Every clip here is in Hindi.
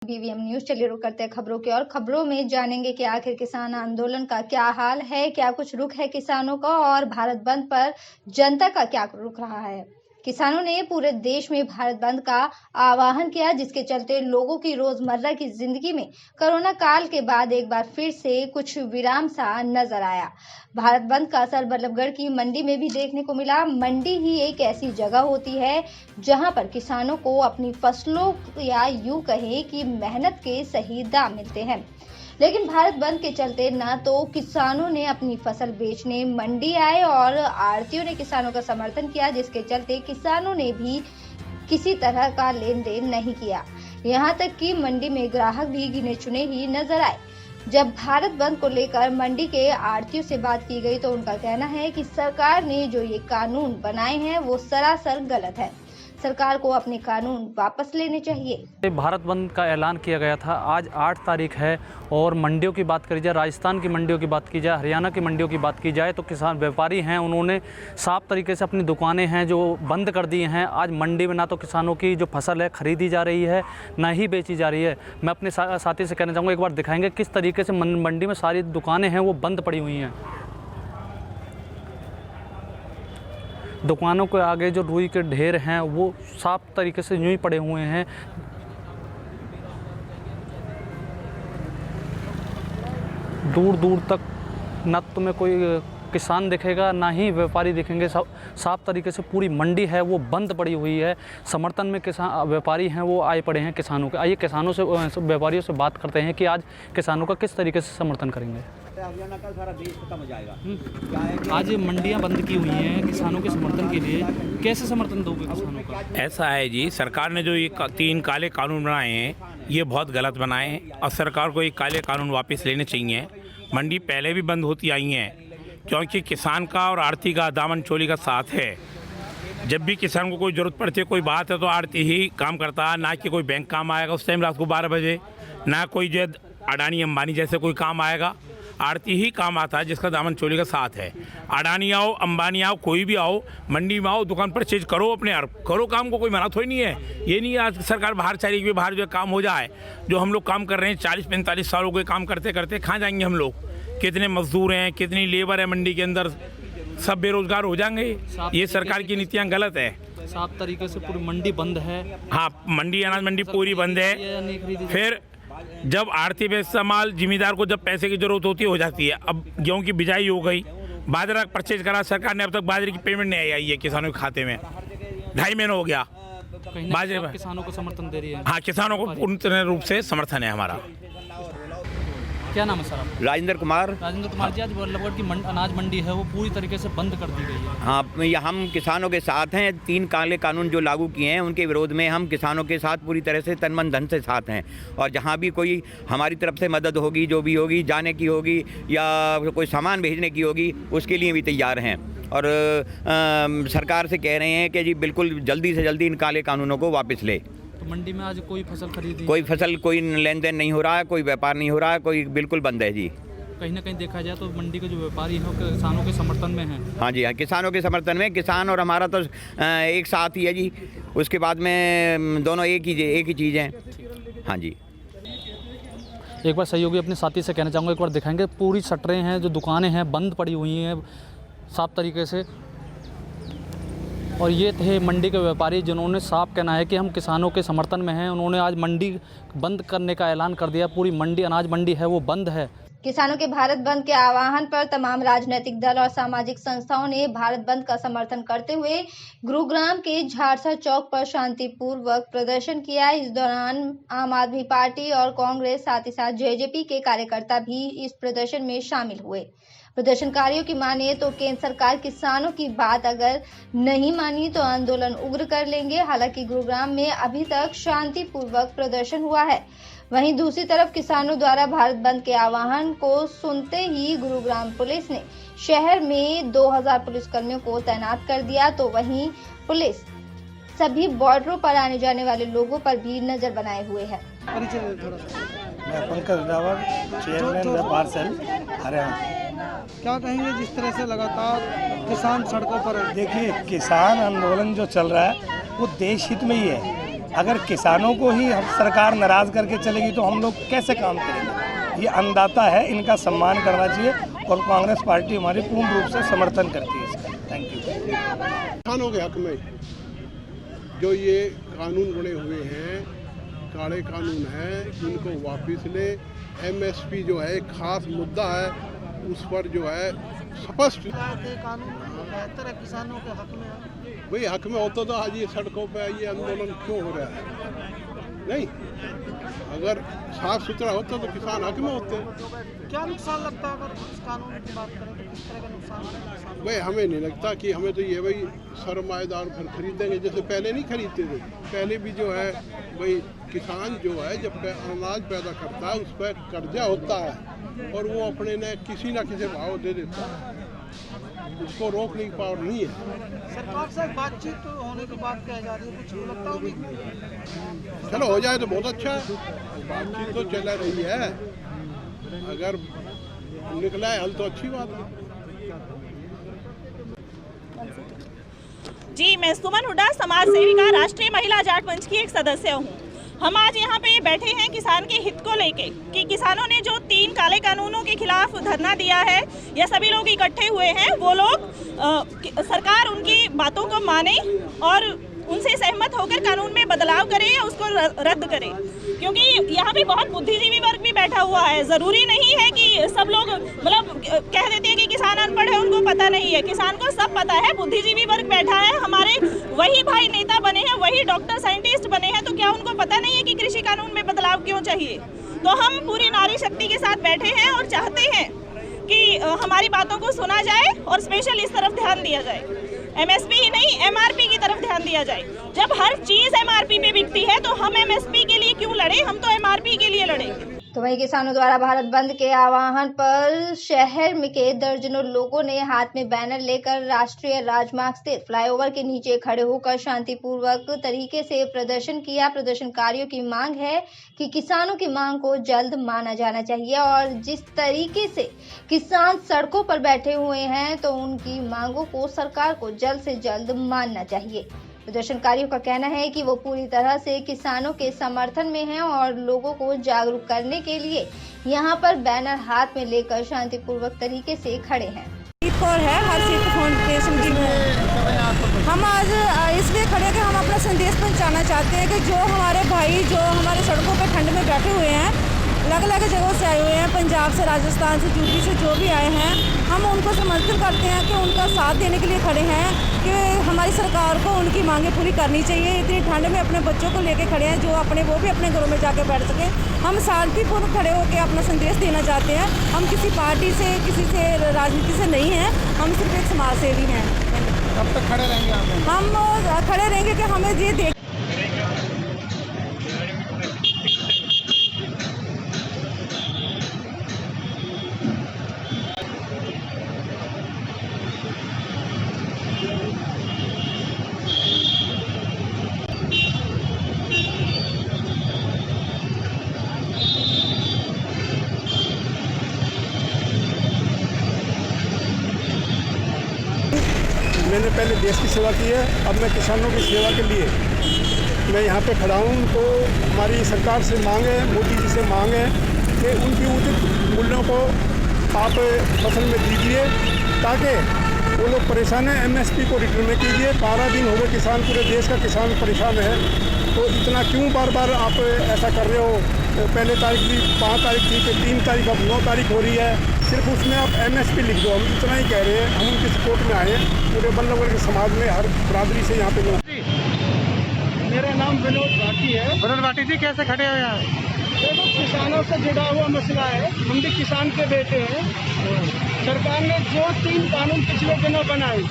BVM news. चलिए रुक करते हैं खबरों की और खबरों में जानेंगे कि आखिर किसान आंदोलन का क्या हाल है, क्या कुछ रुख है किसानों का और भारत बंद पर जनता का क्या रुख रहा है। किसानों ने पूरे देश में भारत बंद का आह्वान किया, जिसके चलते लोगों की रोजमर्रा की जिंदगी में कोरोना काल के बाद एक बार फिर से कुछ विराम सा नजर आया। भारत बंद का असर बल्लभगढ़ की मंडी में भी देखने को मिला। मंडी ही एक ऐसी जगह होती है जहां पर किसानों को अपनी फसलों या यूं कहें कि मेहनत के सही दाम मिलते हैं, लेकिन भारत बंद के चलते ना तो किसानों ने अपनी फसल बेचने मंडी आए और आढ़तियों ने किसानों का समर्थन किया, जिसके चलते किसानों ने भी किसी तरह का लेन देन नहीं किया। यहाँ तक कि मंडी में ग्राहक भी गिने चुने ही नजर आए। जब भारत बंद को लेकर मंडी के आढ़तियों से बात की गई तो उनका कहना है कि सरकार ने जो ये कानून बनाए हैं वो सरासर गलत है। सरकार को अपने कानून वापस लेने चाहिए। भारत बंद का ऐलान किया गया था। आज 8 तारीख है और मंडियों की बात करी जाए, राजस्थान की मंडियों की बात की जाए, हरियाणा की मंडियों की बात की जाए तो किसान व्यापारी हैं, उन्होंने साफ तरीके से अपनी दुकानें हैं जो बंद कर दी हैं। आज मंडी में ना तो किसानों की जो फसल है खरीदी जा रही है, ना ही बेची जा रही है। मैं अपने साथी से कहना चाहूँगा, एक बार दिखाएंगे किस तरीके से मंडी में सारी दुकानें हैं वो बंद पड़ी हुई हैं। दुकानों के आगे जो रुई के ढेर हैं वो साफ तरीके से यूं ही पड़े हुए हैं। दूर दूर तक न तो में कोई किसान दिखेगा ना ही व्यापारी दिखेंगे। साफ तरीके से पूरी मंडी है वो बंद पड़ी हुई है। समर्थन में किसान व्यापारी हैं वो आए पड़े हैं किसानों के। आइए किसानों से व्यापारियों से बात करते हैं कि आज किसानों का किस तरीके से समर्थन करेंगे। सारा देश खत्म हो जाएगा। आज मंडियां बंद की हुई हैं किसानों के समर्थन के लिए, कैसे समर्थन दोगे किसानों का? ऐसा है जी, सरकार ने जो ये 3 काले कानून बनाए हैं ये बहुत गलत बनाए हैं और सरकार को ये काले कानून वापस लेने चाहिए। मंडी पहले भी बंद होती आई हैं क्योंकि किसान का और आढ़ती का दामन चोली का साथ है। जब भी किसान को कोई ज़रूरत पड़ती है, कोई बात है तो आढ़ती ही काम करता है, ना कि कोई बैंक काम आएगा उस टाइम रात को 12 बजे, ना कोई जो अडानी अंबानी जैसे कोई काम आएगा। आढ़ती ही काम आता है जिसका दामन चोली का साथ है। अडानी आओ, अंबानी आओ, कोई भी आओ, मंडी में आओ, दुकान परचेज करो, अपने करो काम को, कोई मना थोड़ी नहीं है। ये नहीं आज सरकार बाहर चाहिए कि बाहर जो काम हो जाए। जो हम लोग काम कर रहे हैं 40-45 सालों के काम करते करते कहाँ जाएंगे हम लोग? कितने मजदूर हैं, कितनी लेबर है मंडी के अंदर, सब बेरोजगार हो जाएंगे। ये सरकार की नीतियाँ गलत है। साफ तरीके से पूरी मंडी बंद है। हाँ, मंडी अनाज मंडी पूरी बंद है। फिर जब आढ़ती बेचता माल जिम्मेदार को जब पैसे की जरूरत होती हो जाती है। अब गेहूं की बिजाई हो गई, बाजरा परचेज करा सरकार ने, अब तक बाजरे की पेमेंट नहीं आई है किसानों के खाते में। 2.5 महीने हो गया। बाजरे किसानों को समर्थन दे रही है। हाँ, किसानों को पूर्ण रूप से समर्थन है हमारा। क्या नाम है सर आपका? राजेंद्र कुमार। राजेंद्र कुमार जी, आज बल्लभगढ़ की अनाज मंडी है वो पूरी तरीके से बंद कर दी गई है। हाँ, हम किसानों के साथ हैं। 3 काले कानून जो लागू किए हैं उनके विरोध में हम किसानों के साथ पूरी तरह से तन मन धन से साथ हैं। और जहाँ भी कोई हमारी तरफ से मदद होगी, जो भी होगी, जाने की होगी या कोई सामान भेजने की होगी, उसके लिए भी तैयार हैं। और सरकार से कह रहे हैं कि जी बिल्कुल जल्दी से जल्दी इन काले कानूनों को वापस ले। तो मंडी में आज कोई फसल खरीदी? कोई फसल, कोई लेन देन नहीं हो रहा है, कोई व्यापार नहीं हो रहा है, कोई बिल्कुल बंद है जी। कहीं ना कहीं देखा जाए तो मंडी के जो व्यापारी हैं वो किसानों के समर्थन में हैं। हाँ जी, हाँ, किसानों के समर्थन में। किसान और हमारा तो एक साथ ही है जी। उसके बाद में दोनों एक ही चीज़ है। हाँ जी। एक बार सहयोगी अपने साथी से कहना चाहूँगा, एक बार दिखाएंगे। पूरी शटरें हैं, जो दुकानें हैं बंद पड़ी हुई हैं साफ तरीके से। और ये थे मंडी के व्यापारी जिन्होंने साफ कहना है कि हम किसानों के समर्थन में हैं। उन्होंने आज मंडी बंद करने का ऐलान कर दिया। पूरी मंडी अनाज मंडी है वो बंद है। किसानों के भारत बंद के आह्वान पर तमाम राजनीतिक दल और सामाजिक संस्थाओं ने भारत बंद का समर्थन करते हुए गुरुग्राम के झारसा चौक पर शांतिपूर्वक प्रदर्शन किया। इस दौरान आम आदमी पार्टी और कांग्रेस, साथ ही साथ जेजेपी के कार्यकर्ता भी इस प्रदर्शन में शामिल हुए। प्रदर्शनकारियों की माने तो केंद्र सरकार किसानों की बात अगर नहीं मानी तो आंदोलन उग्र कर लेंगे। हालांकि गुरुग्राम में अभी तक शांतिपूर्वक प्रदर्शन हुआ है। वहीं दूसरी तरफ किसानों द्वारा भारत बंद के आह्वान को सुनते ही गुरुग्राम पुलिस ने शहर में 2000 पुलिसकर्मियों को तैनात कर दिया। तो वहीं पुलिस सभी बॉर्डरों पर आने जाने वाले लोगों पर भी नजर बनाए हुए है। मैं पंकज रावत, चेयरमैन व्यापार सेल हरियाणा। क्या कहेंगे जिस तरह से लगातार किसान सड़कों पर? देखिए, किसान आंदोलन जो चल रहा है वो देश हित में ही है। अगर किसानों को ही सरकार नाराज़ करके चलेगी तो हम लोग कैसे काम करेंगे। ये अन्नदाता है, इनका सम्मान करना चाहिए और कांग्रेस पार्टी हमारी पूर्ण रूप से समर्थन करती है इसका। Thank you. किसानों के हक में जो ये कानून बने हुए हैं, काले कानून हैं, इनको वापस ले। MSP जो है एक खास मुद्दा है, उस पर जो है स्पष्ट कानून बेहतर है, किसानों के हक में है। भाई हक में होता तो आज ये सड़कों पे ये आंदोलन क्यों हो रहा है? नहीं, अगर साफ सुथरा होता तो किसान हक में होते। क्या नुकसान लगता है अगर इस कानून की बात करें तो किस तरह का नुकसान? भाई हमें नहीं लगता कि हमें तो ये भाई सरमाएदार फिर खरीदेंगे, जैसे पहले नहीं खरीदते थे। पहले भी जो है भाई किसान जो है जब अनाज पैदा करता है उस पर कर्जा होता है और वो अपने ने किसी ना किसी भाव दे देता है, उसको रोकने की पावर नहीं है। सरकार से बातचीत तो होने की बात कही जा रही है, कुछ लगता होगी? चलो हो जाए तो बहुत अच्छा है, बातचीत तो चल रही है, अगर निकला है हल तो अच्छी बात है। जी, मैं सुमन हुड्डा, समाज सेविका, राष्ट्रीय महिला जाट मंच की एक सदस्य हूँ। हम आज यहाँ पे बैठे हैं किसान के हित को लेके कि किसानों ने जो 3 काले कानूनों के खिलाफ धरना दिया है या सभी लोग इकट्ठे हुए हैं, वो लोग सरकार उनकी बातों को माने और उनसे सहमत होकर कानून में बदलाव करे या उसको रद्द करे, क्योंकि यहाँ पे बहुत बुद्धिजीवी वर्ग भी बैठा हुआ है। ज़रूरी नहीं है कि सब लोग मतलब कह देते हैं कि किसान अनपढ़ है, उनको पता नहीं है। किसान को सब पता है, बुद्धिजीवी वर्ग बैठा है, हमारे वही भाई नेता बने हैं, वही डॉक्टर साइंटिस्ट बने हैं, तो क्या उनको पता नहीं है कि कृषि कानून में बदलाव क्यों चाहिए? तो हम पूरी नारी शक्ति के साथ बैठे हैं और चाहते हैं कि हमारी बातों को सुना जाए और स्पेशल इस तरफ ध्यान दिया जाए। MSP ही नहीं, MRP की तरफ ध्यान दिया जाए। जब हर चीज MRP पे बिकती है तो हम MSP के लिए क्यों लड़े, हम तो MRP के लिए लड़ेंगे। तो वहीं किसानों द्वारा भारत बंद के आह्वान पर शहर में के दर्जनों लोगों ने हाथ में बैनर लेकर राष्ट्रीय राजमार्ग स्थित फ्लाईओवर के नीचे खड़े होकर शांतिपूर्वक तरीके से प्रदर्शन किया। प्रदर्शनकारियों की मांग है कि किसानों की मांग को जल्द माना जाना चाहिए और जिस तरीके से किसान सड़कों पर बैठे हुए हैं तो उनकी मांगों को सरकार को जल्द से जल्द मानना चाहिए। प्रदर्शनकारियों का कहना है कि वो पूरी तरह से किसानों के समर्थन में हैं और लोगों को जागरूक करने के लिए यहाँ पर बैनर हाथ में लेकर शांतिपूर्वक तरीके से खड़े हैं। है हर्षित फाउंडेशन की हम आज इसलिए खड़े हैं कि हम अपना संदेश पहुंचाना चाहते हैं कि जो हमारे भाई जो हमारे सड़कों पर ठंड में बैठे हुए हैं, अलग अलग जगहों से आए हुए हैं, पंजाब से, राजस्थान से, यूपी से जो भी आए हैं, हम उनको समर्थन करते हैं कि उनका साथ देने के लिए खड़े हैं कि हमारी सरकार को उनकी मांगें पूरी करनी चाहिए। इतनी ठंड में अपने बच्चों को लेके खड़े हैं, जो वो भी अपने घरों में जाके बैठ सकें। हम शांतिपूर्ण खड़े होकर अपना संदेश देना चाहते हैं। हम किसी पार्टी से, किसी से, राजनीति से नहीं हैं, हम सिर्फ एक समाज सेवी हैं। कब तक खड़े रहेंगे आप? हम खड़े रहेंगे कि हमें ये देख मैंने पहले देश की सेवा की है, अब मैं किसानों की सेवा के लिए मैं यहाँ पे खड़ा हूँ। तो हमारी सरकार से मांग है, मोदी जी से मांग है कि उनकी उचित मूल्यों को आप फसल में दीजिए ताकि वो लोग परेशान हैं। MSP को रिटर्न में कीजिए। 12 दिन हो गए किसान, पूरे देश का किसान परेशान है, तो इतना क्यों बार बार आप ऐसा कर रहे हो? पहले तारीख भी 5 तारीख थी, फिर 3 तारीख, अब 9 तारीख हो रही है। सिर्फ उसमें आप MSP लिख दो, हम इतना ही कह रहे हैं। हम उनके सपोर्ट में आए हैं, पूरे बल्लभगढ़ के समाज में हर बरादरी से यहाँ पे लोग। मेरा नाम विनोद भाटी है। विनोद भाटी जी, कैसे खड़े हो यहाँ? देखो, किसानों से जुड़ा हुआ मसला है, हम भी किसान के बेटे हैं। सरकार ने जो 3 कानून पिछले दिनों बनाए,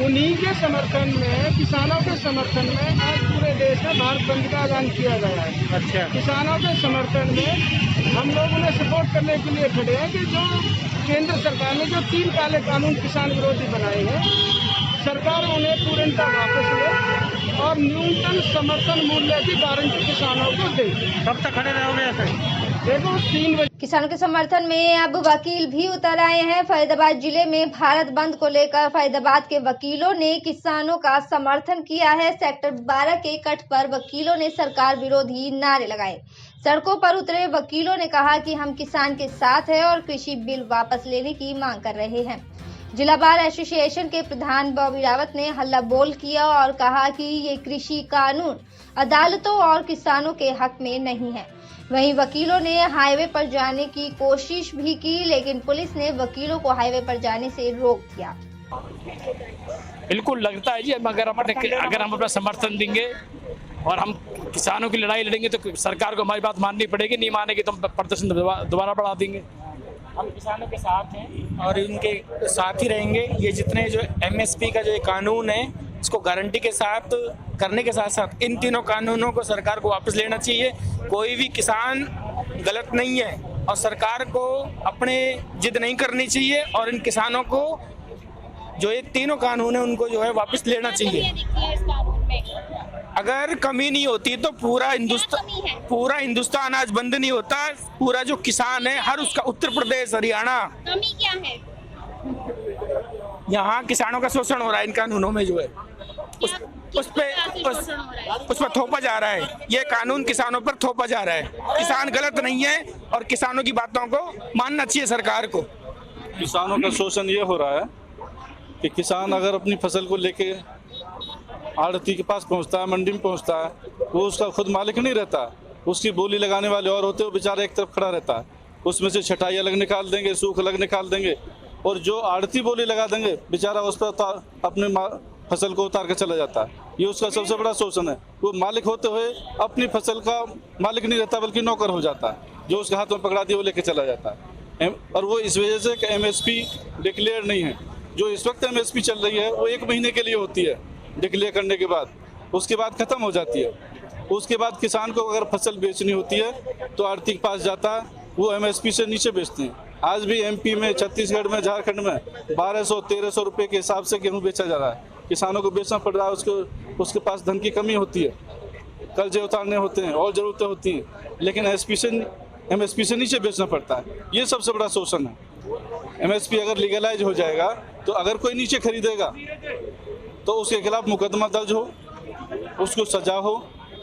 उन्हीं के समर्थन में, किसानों के समर्थन में आज पूरे देश में भारत बंद का ऐलान किया गया है। अच्छा, किसानों के समर्थन में हम लोग उन्हें सपोर्ट करने के लिए खड़े हैं कि जो केंद्र सरकार ने जो 3 काले कानून किसान विरोधी बनाए हैं, सरकार उन्हें पूर्णतः वापस ले और न्यूनतम समर्थन मूल्य की गारंटी किसानों को दे। कब तक खड़े रहोगे ऐसे? देखो 3 बजे। किसानों के समर्थन में अब वकील भी उतर आए हैं। फरीदाबाद जिले में भारत बंद को लेकर फरीदाबाद के वकीलों ने किसानों का समर्थन किया है। सेक्टर 12 के कट पर वकीलों ने सरकार विरोधी नारे लगाए। सड़कों पर उतरे वकीलों ने कहा कि हम किसान के साथ हैं और कृषि बिल वापस लेने की मांग कर रहे हैं। जिला बार एसोसिएशन के प्रधान बॉबी रावत ने हल्ला बोल किया और कहा कि ये कृषि कानून अदालतों और किसानों के हक में नहीं है। वहीं वकीलों ने हाईवे पर जाने की कोशिश भी की, लेकिन पुलिस ने वकीलों को हाईवे पर जाने से रोक दिया। बिल्कुल लगता है जी, अगर हम अपना समर्थन देंगे और हम किसानों की लड़ाई लड़ेंगे तो सरकार को हमारी बात माननी पड़ेगी, नहीं मानेगी तो हम प्रदर्शन दोबारा बढ़ा देंगे। हम किसानों के साथ हैं और इनके साथ ही रहेंगे। ये जितने जो एमएसपी का जो कानून है इसको गारंटी के साथ करने के साथ साथ इन तीनों कानूनों को सरकार को वापस लेना चाहिए। कोई भी किसान गलत नहीं है और सरकार को अपने जिद नहीं करनी चाहिए और इन किसानों को जो ये तीनों कानून है उनको जो है वापस लेना चाहिए। अगर कमी नहीं होती तो पूरा हिंदुस्तान आज बंद नहीं होता। पूरा जो किसान है हर उसका उत्तर प्रदेश, हरियाणा, कमी क्या है? यहाँ किसानों का शोषण हो रहा है इन कानूनों में जो है उस पर थोपा जा रहा है। ये कानून किसानों पर थोपा जा रहा है। किसान गलत नहीं है और किसानों की बातों को मानना चाहिए सरकार को। किसानों का शोषण ये हो रहा है कि किसान अगर अपनी फसल को लेके आड़ती के पास पहुंचता है, मंडी में पहुंचता है, वो उसका खुद मालिक नहीं रहता। उसकी बोली लगाने वाले और होते हैं, वो बेचारा एक तरफ खड़ा रहता है। उसमें से छटाई अलग निकाल देंगे, सूख अलग निकाल देंगे और जो आड़ती बोली लगा देंगे बेचारा उस पर अपने फसल को उतार के चला जाता है। ये उसका सबसे बड़ा शोषण है। वो मालिक होते हुए अपनी फसल का मालिक नहीं रहता बल्कि नौकर हो जाता है। जो उसके हाथ में पकड़ा दिया वो लेके चला जाता है। और वो इस वजह से कि एमएसपी डिक्लेयर नहीं है। जो इस वक्त एमएसपी चल रही है वो 1 महीने के लिए होती है डिक्लेयर करने के बाद, उसके बाद ख़त्म हो जाती है। उसके बाद किसान को अगर फसल बेचनी होती है तो आड़ती के पास जाता है, वो एमएसपी से नीचे बेचते हैं। आज भी एमपी में, छत्तीसगढ़ में, झारखंड में 1200-1300 रुपये के हिसाब से गेहूँ बेचा जा रहा है। किसानों को बेचना पड़ रहा है, उसके पास धन की कमी होती है, कर्जे उतारने होते हैं और ज़रूरतें होती हैं, लेकिन एमएसपी से नीचे बेचना पड़ता है। ये सबसे बड़ा शोषण है। एमएसपी अगर लीगलाइज हो जाएगा तो अगर कोई नीचे खरीदेगा तो उसके खिलाफ मुकदमा दर्ज हो, उसको सजा हो,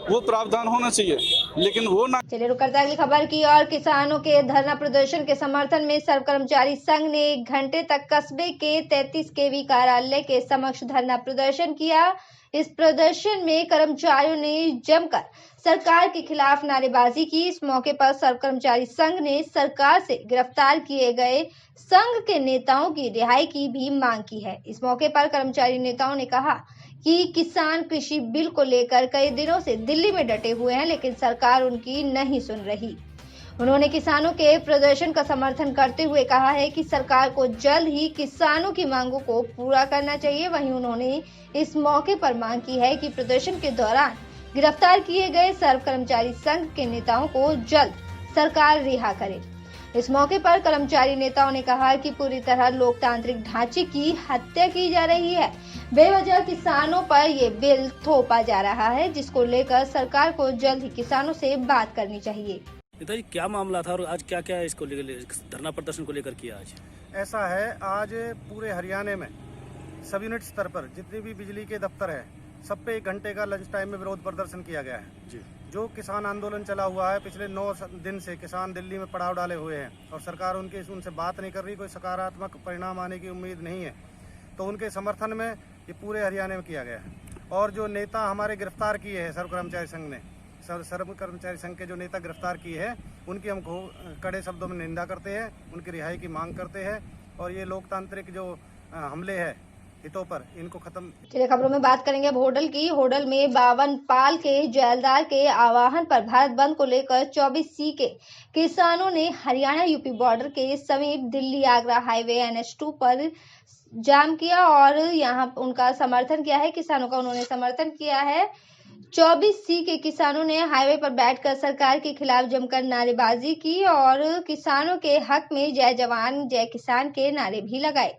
वो प्रावधान होना चाहिए, लेकिन वो ना। चलिए रुक करते हैं अगली खबर की और किसानों के धरना प्रदर्शन के समर्थन में सर्व कर्मचारी संघ ने 1 घंटे तक कस्बे के 33 केवी कार्यालय के समक्ष धरना प्रदर्शन किया। इस प्रदर्शन में कर्मचारियों ने जमकर सरकार के खिलाफ नारेबाजी की। इस मौके पर सर्व कर्मचारी संघ ने सरकार से गिरफ्तार किए गए संघ के नेताओं की रिहाई की भी मांग की है। इस मौके पर कर्मचारी नेताओं ने कहा कि किसान कृषि बिल को लेकर कई दिनों से दिल्ली में डटे हुए हैं, लेकिन सरकार उनकी नहीं सुन रही। उन्होंने किसानों के प्रदर्शन का समर्थन करते हुए कहा है कि सरकार को जल्द ही किसानों की मांगों को पूरा करना चाहिए। वहीं उन्होंने इस मौके पर मांग की है कि प्रदर्शन के दौरान गिरफ्तार किए गए सर्व कर्मचारी संघ के नेताओं को जल्द सरकार रिहा करे। इस मौके पर कर्मचारी नेताओं ने कहा कि पूरी तरह लोकतांत्रिक ढांचे की हत्या की जा रही है। बेवजह किसानों पर ये बिल थोपा जा रहा है, जिसको लेकर सरकार को जल्द ही किसानों से बात करनी चाहिए। नेताजी क्या मामला था और आज क्या क्या इसको लेकर धरना प्रदर्शन को लेकर किया? आज ऐसा है, आज पूरे हरियाणा में सब यूनिट स्तर पर जितने भी बिजली के दफ्तर है सब पे 1 घंटे का लंच टाइम में विरोध प्रदर्शन किया गया है जी। जो किसान आंदोलन चला हुआ है पिछले 9 दिन से किसान दिल्ली में पड़ाव डाले हुए हैं और सरकार उनसे बात नहीं कर रही, कोई सकारात्मक परिणाम आने की उम्मीद नहीं है। तो उनके समर्थन में ये पूरे हरियाणा में किया गया है। और जो नेता हमारे गिरफ्तार किए हैं सर्व कर्मचारी संघ ने, सर्व कर्मचारी संघ के जो नेता गिरफ्तार किए हैं उनकी हम कड़े शब्दों में निंदा करते हैं, उनकी रिहाई की मांग करते हैं और ये लोकतांत्रिक जो हमले हैं हितों पर इनको खत्म। चलिए खबरों में बात करेंगे अब होडल की। होडल में 52 पाल के जैलदार के आह्वान पर भारत बंद को लेकर 24C के किसानों ने हरियाणा यूपी बॉर्डर के समीप दिल्ली आगरा हाईवे NH2 पर जाम किया और यहां उनका समर्थन किया है। किसानों का उन्होंने समर्थन किया है। 24C के किसानों ने हाईवे पर बैठकर सरकार के खिलाफ जमकर नारेबाजी की और किसानों के हक में जय जवान जय किसान के नारे भी लगाए।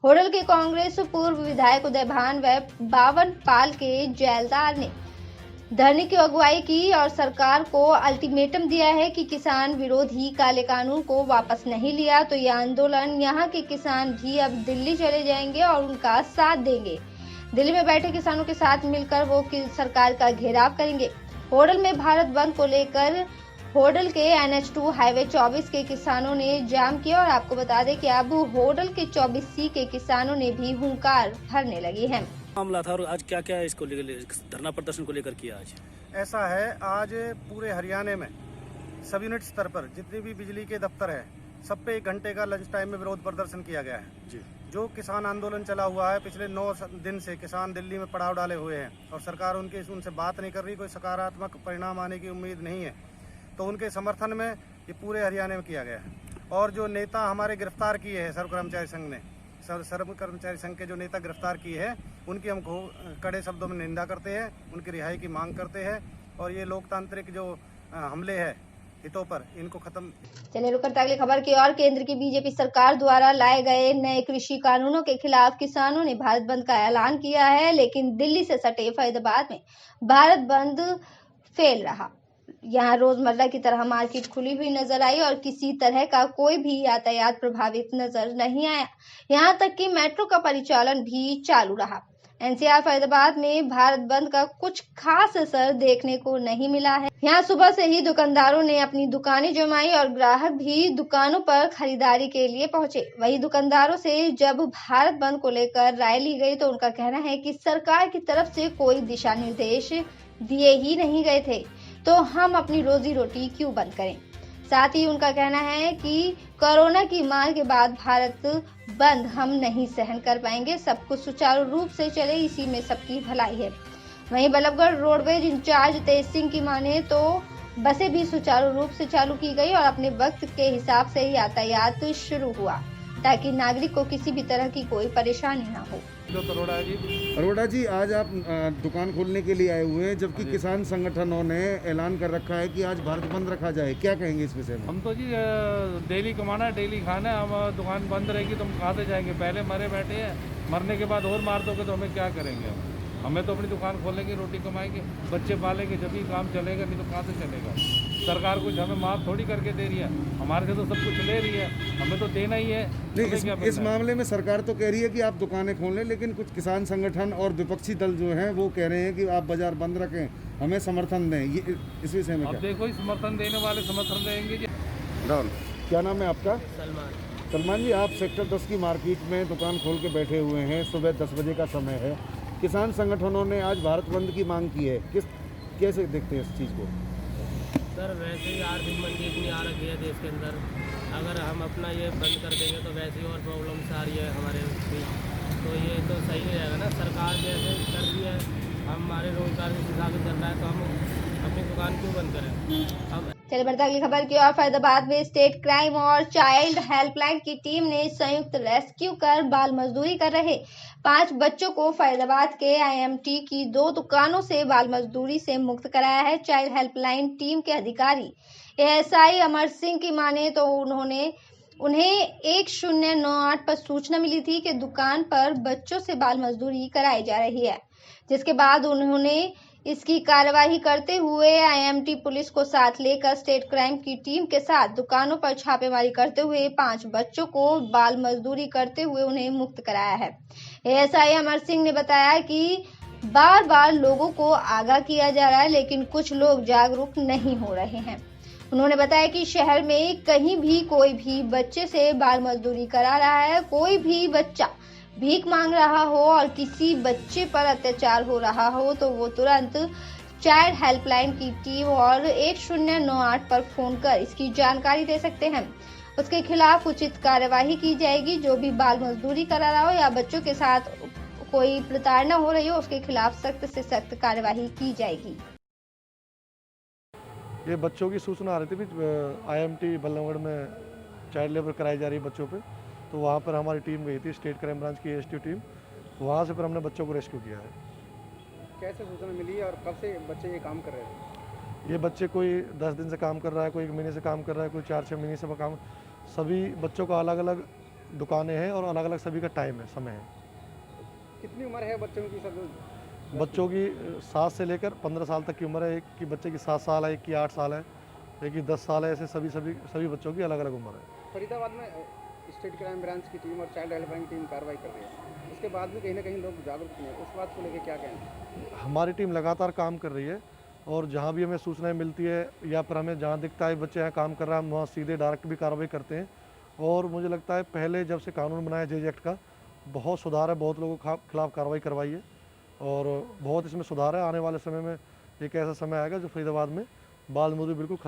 होडल के कांग्रेस पूर्व विधायक उदय भान व बावन पाल के जेलदार ने धरने की अगुवाई की और सरकार को अल्टीमेटम दिया है कि किसान विरोधी काले कानून को वापस नहीं लिया तो यह आंदोलन यहाँ के किसान भी अब दिल्ली चले जाएंगे और उनका साथ देंगे। दिल्ली में बैठे किसानों के साथ मिलकर वो सरकार का घेराव करेंगे। होडल में भारत बंद को लेकर होडल के NH2 हाईवे 24 के किसानों ने जाम किया और आपको बता दें कि अब होडल के 24C के किसानों ने भी हुंकार भरने लगी है। मामला था और आज क्या क्या इसको लेकर धरना प्रदर्शन को लेकर किया आज? ऐसा है, आज पूरे हरियाणा में सब यूनिट स्तर पर जितने भी बिजली के दफ्तर है सब पे 1 घंटे का लंच टाइम में विरोध प्रदर्शन किया गया है जी। जो किसान आंदोलन चला हुआ है पिछले 9 दिन से किसान दिल्ली में पड़ाव डाले हुए हैं और सरकार उनसे बात नहीं कर रही, कोई सकारात्मक परिणाम आने की उम्मीद नहीं है। तो उनके समर्थन में ये पूरे हरियाणा में किया गया है। और जो नेता हमारे गिरफ्तार किए हैं सर्व कर्मचारी संघ ने, सर्व कर्मचारी संघ के जो नेता गिरफ्तार किए हैं उनकी हम कड़े शब्दों में निंदा करते हैं, उनकी रिहाई की मांग करते हैं और ये लोकतांत्रिक जो हमले हैं हितों पर इनको खत्म। चलिए रुक करते अगली खबर की और। केंद्र की बीजेपी सरकार द्वारा लाए गए नए कृषि कानूनों के खिलाफ किसानों ने भारत बंद का ऐलान किया है, लेकिन दिल्ली से सटे फरीदाबाद में भारत बंद फेल रहा। यहाँ रोजमर्रा की तरह मार्केट खुली हुई नजर आई और किसी तरह का कोई भी यातायात प्रभावित नजर नहीं आया। यहाँ तक कि मेट्रो का परिचालन भी चालू रहा। NCR फरीदाबाद में भारत बंद का कुछ खास असर देखने को नहीं मिला है। यहाँ सुबह से ही दुकानदारों ने अपनी दुकानें जमाई और ग्राहक भी दुकानों पर खरीदारी के लिए पहुंचे। वही दुकानदारों से जब भारत बंद को लेकर राय ली गई तो उनका कहना है कि सरकार की तरफ से कोई दिशा निर्देश दिए ही नहीं गए थे, तो हम अपनी रोजी रोटी क्यों बंद करें। साथ ही उनका कहना है कि कोरोना की मार के बाद भारत बंद हम नहीं सहन कर पाएंगे, सब कुछ सुचारू रूप से चले, इसी में सबकी भलाई है। वहीं बल्लभगढ़ रोडवेज इंचार्ज तेज सिंह की माने तो बसें भी सुचारू रूप से चालू की गई और अपने वक्त के हिसाब से यातायात शुरू हुआ ताकि नागरिक को किसी भी तरह की कोई परेशानी ना हो। अरोड़ा जी, आज आप दुकान खोलने के लिए आए हुए हैं, जबकि किसान संगठनों ने ऐलान कर रखा है कि आज भारत बंद रखा जाए, क्या कहेंगे इस विषय में? हम तो जी डेली कमाना है, डेली खाना है, हम दुकान बंद रहेगी तो हम कहाँ से जाएंगे? पहले मरे बैठे हैं, मरने के बाद और मार दोगे तो हमें क्या करेंगे? हमें तो अपनी दुकान खोलेंगे, रोटी कमाएंगे, बच्चे पालेंगे, जब भी काम चलेगा, नहीं तो कहाँ से चलेगा? सरकार कुछ हमें माफ थोड़ी करके दे रही है, हमारे से तो सब कुछ ले रही है, हमें तो देना ही है। नहीं, इस मामले में सरकार तो कह रही है कि आप दुकानें खोल लें, लेकिन कुछ किसान संगठन और विपक्षी दल जो हैं वो कह रहे हैं कि आप बाजार बंद रखें, हमें समर्थन दें। ये इस विषय में अब देखो, समर्थन देने वाले समर्थन देंगे। राहुल, क्या नाम है आपका? सलमान। सलमान जी, आप सेक्टर 10 की मार्केट में दुकान खोल के बैठे हुए हैं, सुबह 10 बजे का समय है, किसान संगठनों ने आज भारत बंद की मांग की है, कैसे देखते हैं इस चीज़ को? सर, वैसे ही आर्थिक मंदी इतनी आ रखी है देश के अंदर, अगर हम अपना ये बंद कर देंगे तो वैसे ही और प्रॉब्लम्स आ रही है हमारे भी, तो ये तो सही नहीं रहेगा ना। सरकार जैसे कर रही है, हमारे रोजगार के हिसाब से चल रहा है, तो हम अपनी दुकान क्यों बंद करें? अब चलिए बढ़ते अगली खबर की ओर। फरीदाबाद में स्टेट क्राइम और चाइल्ड हेल्पलाइन की टीम ने संयुक्त रेस्क्यू कर बाल मजदूरी कर रहे 5 बच्चों को फरीदाबाद के IMT की 2 दुकानों से बाल मजदूरी से मुक्त कराया है। चाइल्ड हेल्पलाइन टीम के अधिकारी ASI अमर सिंह की माने तो उन्हें 1098 पर सूचना मिली थी कि दुकान पर बच्चों से बाल मजदूरी कराई जा रही है, जिसके बाद उन्होंने इसकी कार्यवाही करते हुए IMT पुलिस को साथ लेकर स्टेट क्राइम की टीम के साथ दुकानों पर छापेमारी करते हुए 5 बच्चों को बाल मजदूरी करते हुए उन्हें मुक्त कराया है। ASI अमर सिंह ने बताया कि बार बार लोगों को आगाह किया जा रहा है, लेकिन कुछ लोग जागरूक नहीं हो रहे हैं। उन्होंने बताया कि शहर में कहीं भी कोई भी बच्चे से बाल मजदूरी करा रहा है, कोई भी बच्चा भीख मांग रहा हो और किसी बच्चे पर अत्याचार हो रहा हो तो वो तुरंत चाइल्ड हेल्पलाइन की टीम और 1098 पर फोन कर इसकी जानकारी दे सकते हैं। उसके खिलाफ उचित कार्यवाही की जाएगी। जो भी बाल मजदूरी करा रहा हो या बच्चों के साथ कोई प्रताड़ना हो रही हो, उसके खिलाफ सख्त से सख्त कार्यवाही की जाएगी। ये बच्चों की सूचना आ रही थी IMT बल्लभगढ़ में चाइल्ड लेबर कराई जा रही है बच्चों पे, तो वहाँ पर हमारी टीम गई थी, स्टेट क्राइम ब्रांच की AST टीम, वहाँ से फिर हमने बच्चों को रेस्क्यू किया है। कैसे सूचना मिली और कब से बच्चे ये काम कर रहे थे? ये बच्चे कोई 10 दिन से काम कर रहा है, कोई 1 महीने से काम कर रहा है, कोई 4-6 महीने से काम। सभी बच्चों का अलग अलग दुकानें हैं और अलग अलग सभी का टाइम है, समय है। कितनी उम्र है बच्चों की सब? बच्चों की 7 से लेकर 15 साल तक की उम्र है। एक की बच्चे की 7 साल है, एक की 8 साल है, एक की 10 साल है। ऐसे सभी बच्चों की अलग अलग उम्र है। फरीदाबाद में स्टेट क्राइम ब्रांच की टीम और चाइल्ड हेल्पलाइन टीम कार्रवाई कर रही है, उसके बाद भी कहीं ना कहीं लोग जागरूक नहीं है, उस बात को लेकर क्या कहें? हमारी टीम लगातार काम कर रही है और जहाँ भी हमें सूचनाएं मिलती है या फिर हमें जहाँ दिखता है बच्चे यहाँ काम कर रहा है, हम वहाँ सीधे डायरेक्ट भी कार्रवाई करते हैं। और मुझे लगता है पहले जब से कानून बनाया जेज एक्ट का, बहुत सुधार है, बहुत लोगों के खिलाफ कार्रवाई करवाई है और बहुत इसमें सुधार है। आने वाले समय में एक ऐसा समय आएगा जो फरीदाबाद में बाल मजदूरी बिल्कुल